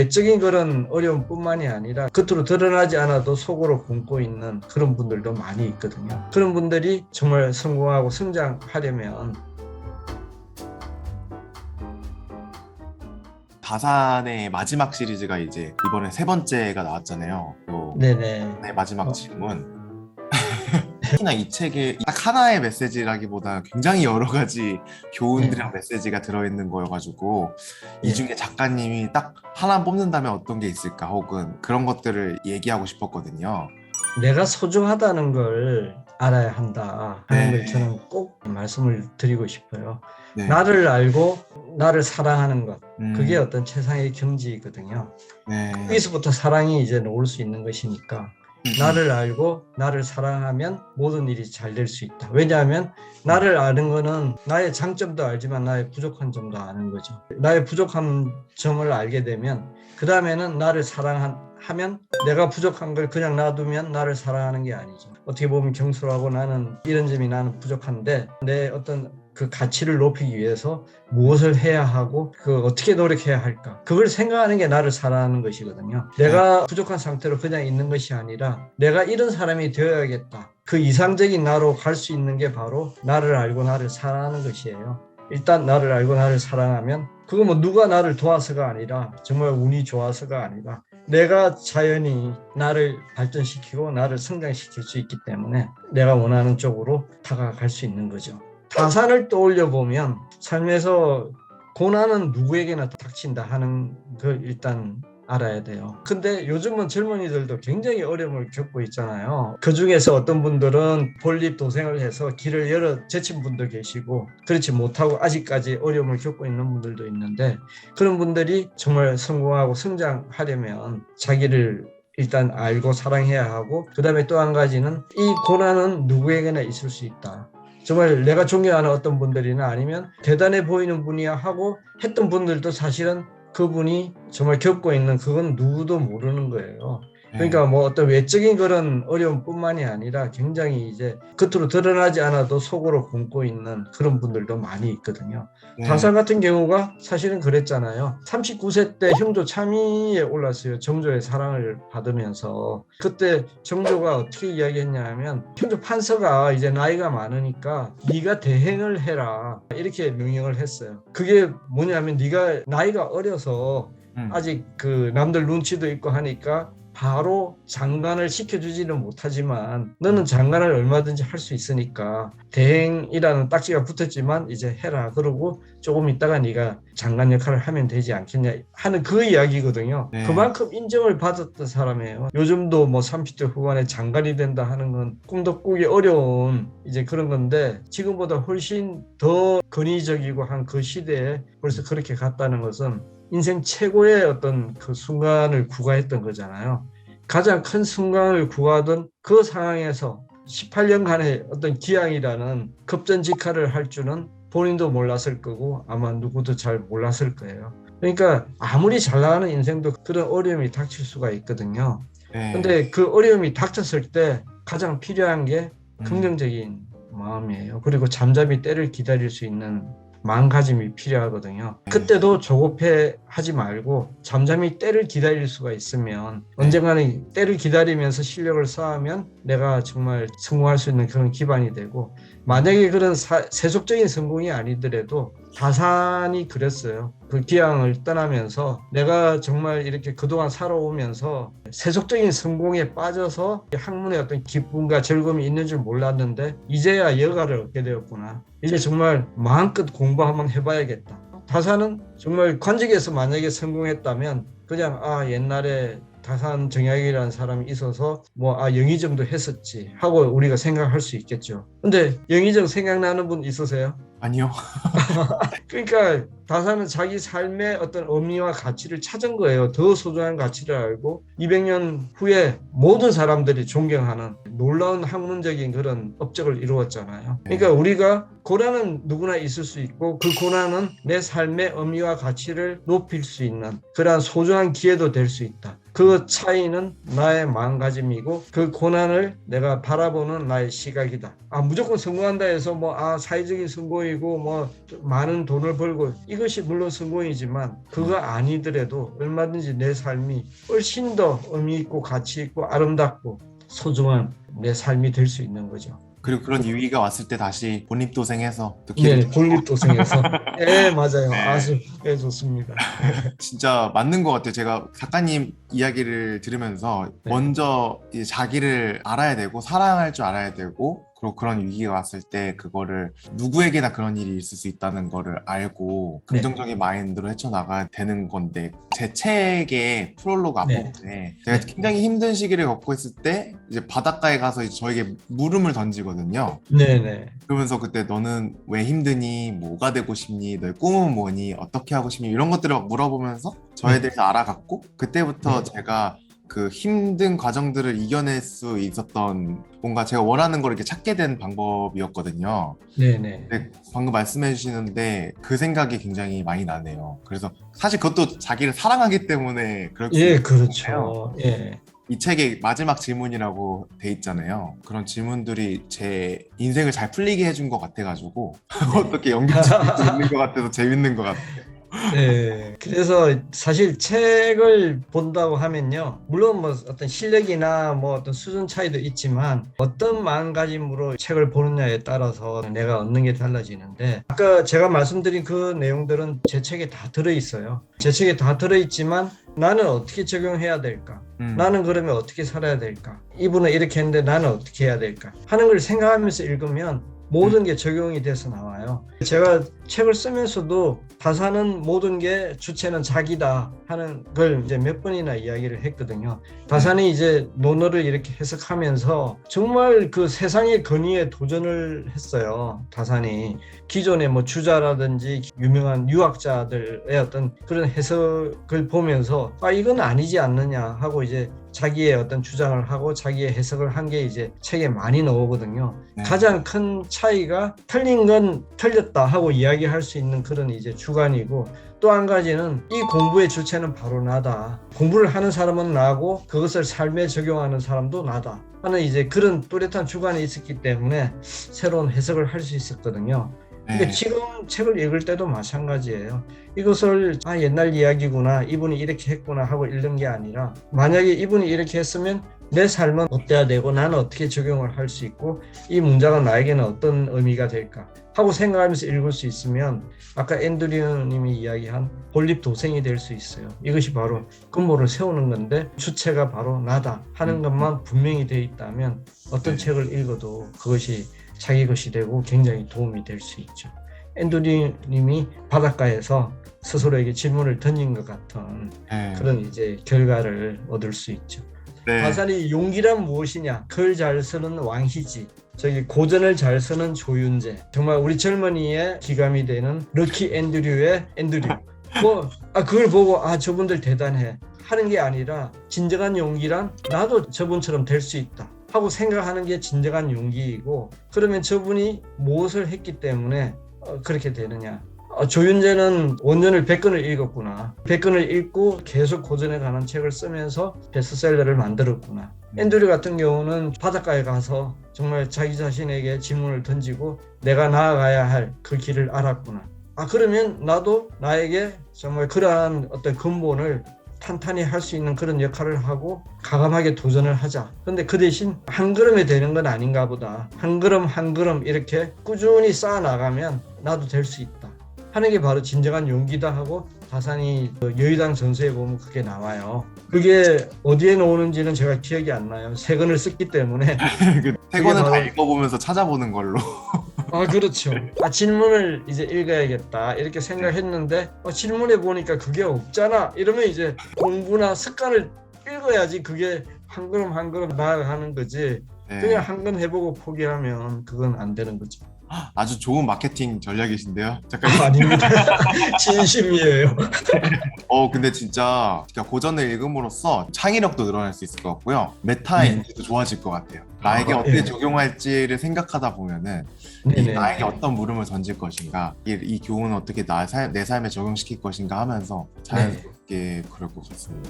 외적인 그런 어려움뿐만이 아니라 겉으로 드러나지 않아도 속으로 굶고 있는 그런 분들도 많이 있거든요. 그런 분들이 정말 성공하고 성장하려면 다산의 마지막 시리즈가 이제 이번에 세 번째가 나왔잖아요. 네네. 네, 마지막 질문. 특히나 이 책에 딱 하나의 메시지라기보다 굉장히 여러 가지 교훈들이랑 메시지가 들어있는 거여가지고 이 예. 중에 작가님이 딱 하나 뽑는다면 어떤 게 있을까 혹은 그런 것들을 얘기하고 싶었거든요. 내가 소중하다는 걸 알아야 한다 하는 걸 네, 저는 꼭 말씀을 드리고 싶어요. 네, 나를 알고 나를 사랑하는 것, 그게 음, 어떤 최상의 경지이거든요. 네, 여기서부터 사랑이 이제 올 수 있는 것이니까 나를 알고 나를 사랑하면 모든 일이 잘 될 수 있다. 왜냐하면 나를 아는 거는 나의 장점도 알지만 나의 부족한 점도 아는 거죠. 나의 부족한 점을 알게 되면 그 다음에는 나를 사랑하면 내가 부족한 걸 그냥 놔두면 나를 사랑하는 게 아니죠. 어떻게 보면 경솔하고 나는 이런 점이 나는 부족한데 내 어떤 그 가치를 높이기 위해서 무엇을 해야 하고 그 어떻게 노력해야 할까 그걸 생각하는 게 나를 사랑하는 것이거든요. 네, 내가 부족한 상태로 그냥 있는 것이 아니라 내가 이런 사람이 되어야겠다. 그 이상적인 나로 갈 수 있는 게 바로 나를 알고 나를 사랑하는 것이에요. 일단 나를 알고 나를 사랑하면 그거 뭐 누가 나를 도와서가 아니라 정말 운이 좋아서가 아니라 내가 자연히 나를 발전시키고 나를 성장시킬 수 있기 때문에 내가 원하는 쪽으로 다가갈 수 있는 거죠. 다산을 떠올려 보면 삶에서 고난은 누구에게나 닥친다 하는 걸 일단 알아야 돼요. 근데 요즘은 젊은이들도 굉장히 어려움을 겪고 있잖아요. 그 중에서 어떤 분들은 본립도생을 해서 길을 열어 제친 분도 계시고 그렇지 못하고 아직까지 어려움을 겪고 있는 분들도 있는데 그런 분들이 정말 성공하고 성장하려면 자기를 일단 알고 사랑해야 하고 그 다음에 또 한 가지는 이 고난은 누구에게나 있을 수 있다. 정말 내가 존경하는 어떤 분들이나 아니면 대단해 보이는 분이야 하고 했던 분들도 사실은 그분이 정말 겪고 있는 그건 누구도 모르는 거예요. 네, 그러니까 뭐 어떤 외적인 그런 어려움뿐만이 아니라 굉장히 이제 겉으로 드러나지 않아도 속으로 굶고 있는 그런 분들도 많이 있거든요. 네, 다산 같은 경우가 사실은 그랬잖아요. 39세 때 형조 참의에 올랐어요. 정조의 사랑을 받으면서. 그때 정조가 어떻게 이야기했냐면 형조 판서가 이제 나이가 많으니까 네가 대행을 해라 이렇게 명령을 했어요. 그게 뭐냐면 네가 나이가 어려서 음, 아직 그 남들 눈치도 있고 하니까 바로 장관을 시켜주지는 못하지만 너는 장관을 얼마든지 할 수 있으니까 대행이라는 딱지가 붙었지만 이제 해라. 그러고 조금 있다가 네가 장관 역할을 하면 되지 않겠냐 하는 그 이야기거든요. 네, 그만큼 인정을 받았던 사람이에요. 요즘도 뭐 30대 후반에 장관이 된다 하는 건 꿈도 꾸기 어려운 이제 그런 건데 지금보다 훨씬 더 권위적이고 한 그 시대에 벌써 그렇게 갔다는 것은 인생 최고의 어떤 그 순간을 구가했던 거잖아요. 가장 큰 순간을 구하던 그 상황에서 18년간의 어떤 기양이라는 급전직하를 할 줄은 본인도 몰랐을 거고 아마 누구도 잘 몰랐을 거예요. 그러니까 아무리 잘 나가는 인생도 그런 어려움이 닥칠 수가 있거든요. 네, 근데 그 어려움이 닥쳤을 때 가장 필요한 게 음, 긍정적인 마음이에요. 그리고 잠잠히 때를 기다릴 수 있는 마음가짐이 필요하거든요. 네, 그때도 조급해 하지 말고 잠잠히 때를 기다릴 수가 있으면 네, 언젠가는 때를 기다리면서 실력을 쌓으면 내가 정말 성공할 수 있는 그런 기반이 되고 만약에 그런 세속적인 성공이 아니더라도 다산이 그랬어요. 그 기양을 떠나면서 내가 정말 이렇게 그동안 살아오면서 세속적인 성공에 빠져서 학문의 어떤 기쁨과 즐거움이 있는 줄 몰랐는데 이제야 여가를 얻게 되었구나. 이제 정말 마음껏 공부 한번 해봐야겠다. 다산은 정말 관직에서 만약에 성공했다면 그냥 옛날에 다산 정약이라는 사람이 있어서 뭐 영의정도 했었지 하고 우리가 생각할 수 있겠죠. 근데 영의정 생각나는 분 있으세요? 아니요, 그러니까 다사는 자기 삶의 어떤 의미와 가치를 찾은 거예요. 더 소중한 가치를 알고 200년 후에 모든 사람들이 존경하는 놀라운 학문적인 그런 업적을 이루었잖아요. 그러니까 네, 우리가 고난은 누구나 있을 수 있고 그 고난은 내 삶의 의미와 가치를 높일 수 있는 그러한 소중한 기회도 될 수 있다. 그 차이는 나의 마음가짐이고 그 고난을 내가 바라보는 나의 시각이다. 무조건 성공한다 해서 사회적인 성공이고 많은 돈을 벌고 이것이 물론 성공이지만 그거 아니더라도 얼마든지 내 삶이 훨씬 더 의미 있고 가치 있고 아름답고 소중한 내 삶이 될 수 있는 거죠. 그리고 그런 위기가 왔을 때 다시 본립도생해서 또 길을 네, 본립도생해서. 네, 맞아요. 네. 아주 좋습니다. 진짜 맞는 것 같아요. 제가 작가님 이야기를 들으면서 네. 먼저 이제 자기를 알아야 되고 사랑할 줄 알아야 되고 그리고 그런 위기가 왔을 때 그거를 누구에게나 그런 일이 있을 수 있다는 거를 알고 네. 긍정적인 마인드로 헤쳐나가야 되는 건데 제 책의 프롤로그 네. 앞부분에 제가 굉장히 힘든 시기를 겪고 있을 때 이제 바닷가에 가서 이제 저에게 물음을 던지거든요. 네네. 그러면서 그때 너는 왜 힘드니? 뭐가 되고 싶니? 너의 꿈은 뭐니? 어떻게 하고 싶니? 이런 것들을 막 물어보면서 저에 네. 대해서 알아갔고 그때부터 네. 제가 그 힘든 과정들을 이겨낼 수 있었던 뭔가 제가 원하는 걸 이렇게 찾게 된 방법이었거든요. 네네. 근데 방금 말씀해 주시는데 그 생각이 굉장히 많이 나네요. 그래서 사실 그것도 자기를 사랑하기 때문에 그럴 수 예, 있는 그렇죠. 예. 이 책의 마지막 질문이라고 돼 있잖아요. 그런 질문들이 제 인생을 잘 풀리게 해준 것 같아가지고 어떻게 연결점이 있는 것 같아서 재밌는 것 같아요. 네, 그래서 사실 책을 본다고 하면요, 물론 어떤 실력이나 어떤 수준 차이도 있지만 어떤 마음가짐으로 책을 보느냐에 따라서 내가 얻는 게 달라지는데 아까 제가 말씀드린 그 내용들은 제 책에 다 들어있어요. 제 책에 다 들어있지만 나는 어떻게 적용해야 될까? 나는 그러면 어떻게 살아야 될까? 이분은 이렇게 했는데 나는 어떻게 해야 될까? 하는 걸 생각하면서 읽으면 모든 게 적용이 돼서 나와요. 제가 책을 쓰면서도 다사는 모든 게 주체는 자기다 하는 걸 이제 몇 번이나 이야기를 했거든요. 다산이 이제 논어를 이렇게 해석하면서 정말 그 세상의 권위에 도전을 했어요. 다산이 기존의 주자라든지 유명한 유학자들의 어떤 그런 해석을 보면서 이건 아니지 않느냐 하고 이제 자기의 어떤 주장을 하고 자기의 해석을 한 게 이제 책에 많이 나오거든요. 네. 가장 큰 차이가 틀린 건 틀렸다 하고 이야기할 수 있는 그런 이제 주관이고 또 한 가지는 이 공부의 주체는 바로 나다. 공부를 하는 사람은 나고 그것을 삶에 적용하는 사람도 나다 하는 이제 그런 뚜렷한 주관이 있었기 때문에 새로운 해석을 할 수 있었거든요. 근데 네. 지금 책을 읽을 때도 마찬가지예요. 이것을 옛날 이야기구나, 이분이 이렇게 했구나 하고 읽는 게 아니라 만약에 이분이 이렇게 했으면 내 삶은 어때야 되고 나는 어떻게 적용을 할 수 있고 이 문장은 나에게는 어떤 의미가 될까 하고 생각하면서 읽을 수 있으면 아까 앤드류 님이 이야기한 본립도생이 될 수 있어요. 이것이 바로 근본을 세우는 건데 주체가 바로 나다 하는 것만 분명히 돼 있다면 어떤 책을 읽어도 그것이 자기 것이 되고 굉장히 도움이 될 수 있죠. 앤드류 님이 바닷가에서 스스로에게 질문을 던진 것 같은 네. 그런 이제 결과를 얻을 수 있죠. 네. 다산이 용기란 무엇이냐? 글 잘 쓰는 왕희지. 고전을 잘 쓰는 조윤재. 정말 우리 젊은이의 기감이 되는 럭키 앤드류의 앤드류. 그걸 보고 저분들 대단해 하는 게 아니라 진정한 용기란 나도 저분처럼 될 수 있다 하고 생각하는 게 진정한 용기이고 그러면 저분이 무엇을 했기 때문에 그렇게 되느냐. 조윤재는 원전을 100권을 읽었구나. 100권을 읽고 계속 고전에 관한 책을 쓰면서 베스트셀러를 만들었구나. 앤드류 같은 경우는 바닷가에 가서 정말 자기 자신에게 질문을 던지고 내가 나아가야 할 그 길을 알았구나. 그러면 나도 나에게 정말 그러한 어떤 근본을 탄탄히 할 수 있는 그런 역할을 하고 과감하게 도전을 하자. 그런데 그 대신 한 걸음에 되는 건 아닌가 보다. 한 걸음 한 걸음 이렇게 꾸준히 쌓아 나가면 나도 될 수 있다 하는 게 바로 진정한 용기다 하고 다산이 여의당 전서에 보면 그게 나와요. 그게 어디에 나오는지는 제가 기억이 안 나요. 세 권을 썼기 때문에. 세 권을 다 읽어보면서 찾아보는 걸로. 그렇죠. 질문을 이제 읽어야겠다 이렇게 생각했는데 질문해 보니까 그게 없잖아. 이러면 이제 공부나 습관을 읽어야지 그게 한 걸음 한 걸음 나아가는 거지. 네. 그냥 한 건 해보고 포기하면 그건 안 되는 거죠. 아주 좋은 마케팅 전략이신데요, 작가님. 아닙니다. 진심이에요. 근데 진짜 고전을 읽음으로써 창의력도 늘어날 수 있을 것 같고요. 메타 인지도 좋아질 것 같아요. 나에게 어떻게 적용할지를 생각하다 보면은 나에게 어떤 물음을 던질 것인가, 이 교훈은 어떻게 내 삶에 적용시킬 것인가 하면서 자연스럽게 그럴 것 같습니다.